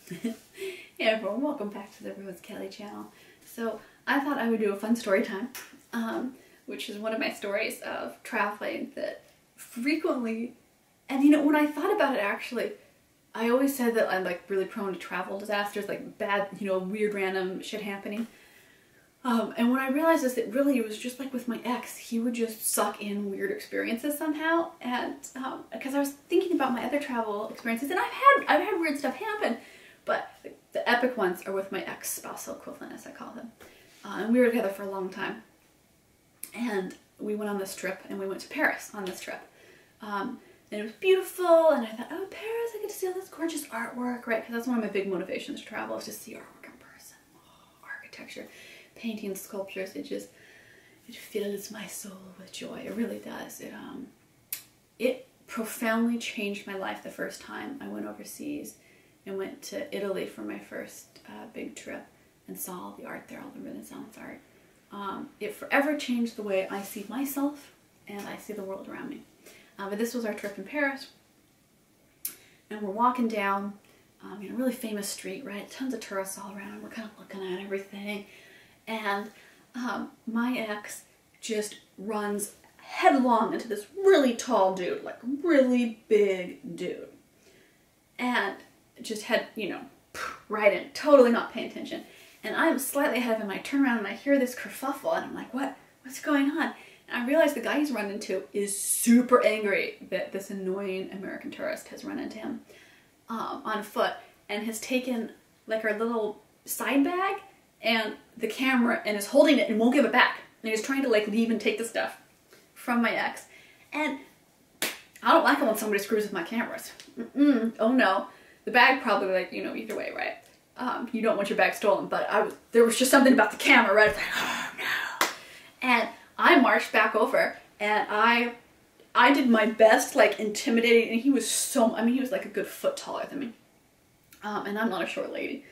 Hey everyone, welcome back to the Rose Kelly channel. So I thought I would do a fun story time, which is one of my stories of traveling that frequently, and you know, when I thought about it actually, I always said that I'm like really prone to travel disasters, like bad, you know, weird random shit happening. And what I realized is that really it was just like with my ex, he would just suck in weird experiences somehow. And because I was thinking about my other travel experiences, and I've had weird stuff happen, but the epic ones are with my ex-spousal equivalent, as I call him. And we were together for a long time. And we went on this trip, and we went to Paris on this trip. And it was beautiful, and I thought, oh, Paris, I get to see all this gorgeous artwork, right? Because that's one of my big motivations to travel, is to see artwork in person. Oh, architecture, paintings, sculptures, it fills my soul with joy. It really does. It profoundly changed my life the first time I went overseas and went to Italy for my first big trip and saw all the art there, all the Renaissance art. It forever changed the way I see myself and I see the world around me. But this was our trip in Paris, and we're walking down you know, a really famous street, right? Tons of tourists all around, and we're kind of looking at everything. And my ex just runs headlong into this really tall dude, like really big dude. And just had, you know, right in, totally not paying attention. And I'm slightly ahead of him. I turn around and I hear this kerfuffle, and I'm like, what's going on? And I realize the guy he's run into is super angry that this annoying American tourist has run into him on foot and has taken like our little side bag and the camera and is holding it and won't give it back. And he's trying to like leave and take the stuff from my ex. And I don't like it when somebody screws with my cameras. Oh no. The bag probably, like, you know, either way, right? You don't want your bag stolen, but there was just something about the camera, right? It's like, oh no. And I marched back over, and I did my best, like, intimidating, and he was so, I mean, he was like a good foot taller than me. And I'm not a short lady.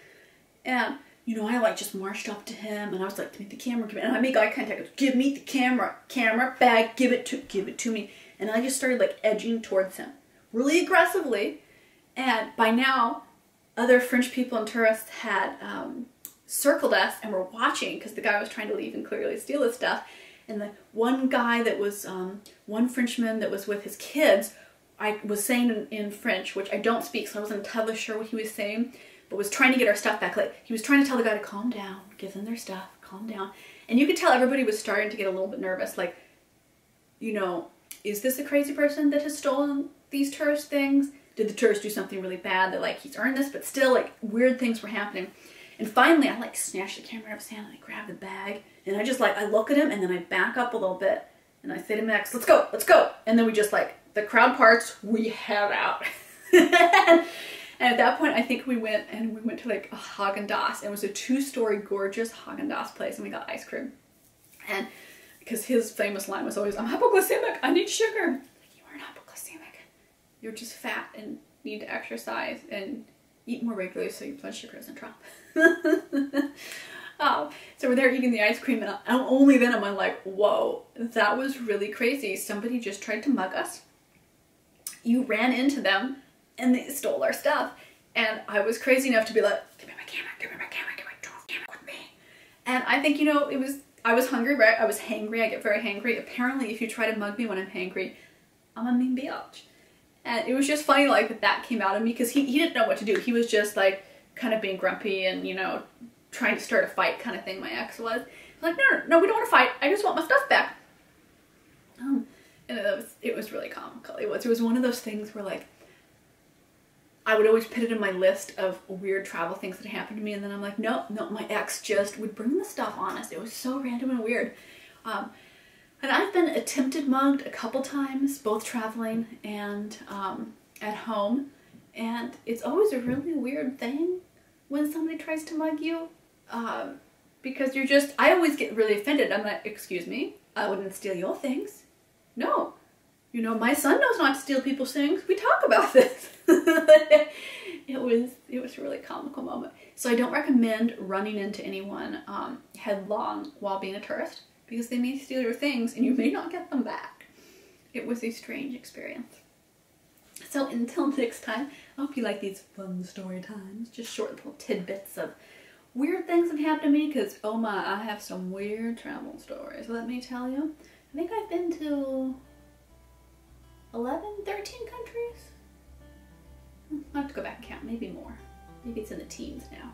And, you know, I like just marched up to him, and I was like, give me the camera, and I make eye contact. I go, give me the camera, bag, give it to me. And I just started like edging towards him really aggressively. And by now, other French people and tourists had circled us and were watching because the guy was trying to leave and clearly steal his stuff. And the one guy that was, one Frenchman that was with his kids, I was saying in French, which I don't speak, so I wasn't entirely sure what he was saying, but was trying to get our stuff back. Like, he was trying to tell the guy to calm down, give them their stuff, calm down. And you could tell everybody was starting to get a little bit nervous, like, you know, is this a crazy person that has stolen these tourist things? Did the tourist do something really bad that, like, he's earned this? But still, like, weird things were happening. And finally, I, like, snatched the camera out of his hand, and I grabbed the bag, and I just, like, I look at him, and then I back up a little bit, and I say to Max, let's go, let's go. And then we just, like, the crowd parts, we head out. And at that point, I think we went to, like, a Haagen-Dazs. It was a 2-story gorgeous Haagen-Dazs place, and we got ice cream. And because his famous line was always, I'm hypoglycemic, I need sugar. Like, you aren't hypoglycemic. You're just fat and need to exercise and eat more regularly so your blood sugar doesn't drop. So we're there eating the ice cream, and only then am I like, whoa, that was really crazy. Somebody just tried to mug us. You ran into them, and they stole our stuff. And I was crazy enough to be like, give me my camera, give me my camera, give my camera with me. And I think, you know, I was hungry, right? I was hangry. I get very hangry. Apparently, if you try to mug me when I'm hangry, I'm a mean bitch. And it was just funny, like, that came out of me, because he didn't know what to do. He was just, like, kind of being grumpy and, you know, trying to start a fight kind of thing, my ex was. Like, no, we don't want to fight. I just want my stuff back. And it was really comical. It was one of those things where, like, I would always put it in my list of weird travel things that happened to me, and then I'm like, no, my ex just would bring the stuff on us. It was so random and weird. And I've been attempted mugged a couple times, both traveling and at home, and it's always a really weird thing when somebody tries to mug you, because you're just, I always get really offended. I'm like, excuse me, I wouldn't steal your things. No. You know, my son knows not to steal people's things. We talk about this. It was a really comical moment. So I don't recommend running into anyone headlong while being a tourist, because they may steal your things and you may not get them back. It was a strange experience. So until next time, I hope you like these fun story times, just short little tidbits of weird things that happened to me, because oh my, I have some weird travel stories, let me tell you. I think I've been to 11, 13 countries? I'll have to go back and count, maybe more. Maybe it's in the teens now.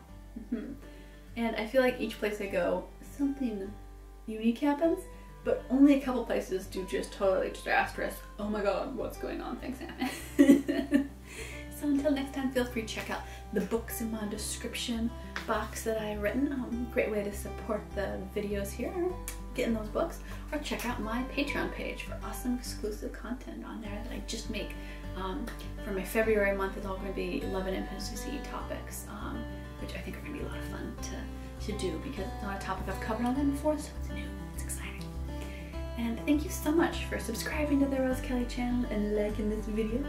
And I feel like each place I go, something unique happens, but only a couple places do just totally disastrous, oh my god, what's going on, things happen. So until next time, feel free to check out the books in my description box that I've written. Great way to support the videos here, getting those books, or check out my Patreon page for awesome exclusive content on there that I just make. For my February month, it's all going to be love and intimacy topics, which I think are going to be a lot of fun to do, because it's not a topic I've covered on them before, so it's new, it's exciting. And thank you so much for subscribing to the Rose Kelly channel and liking this video.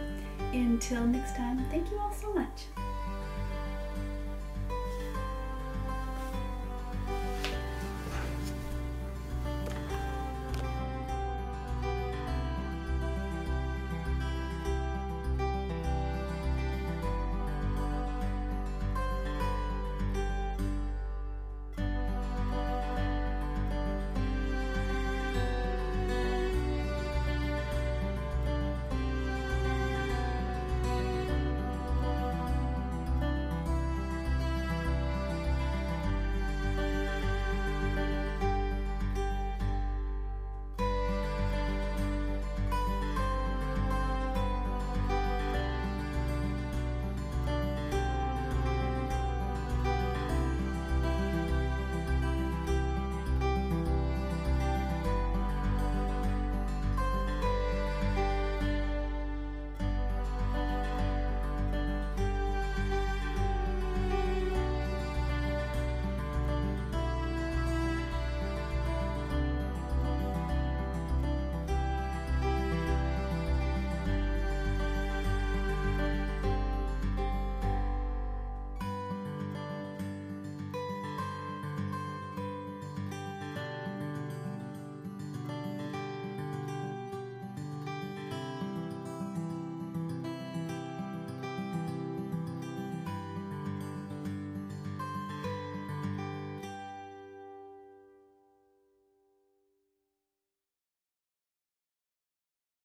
Until next time, thank you all so much.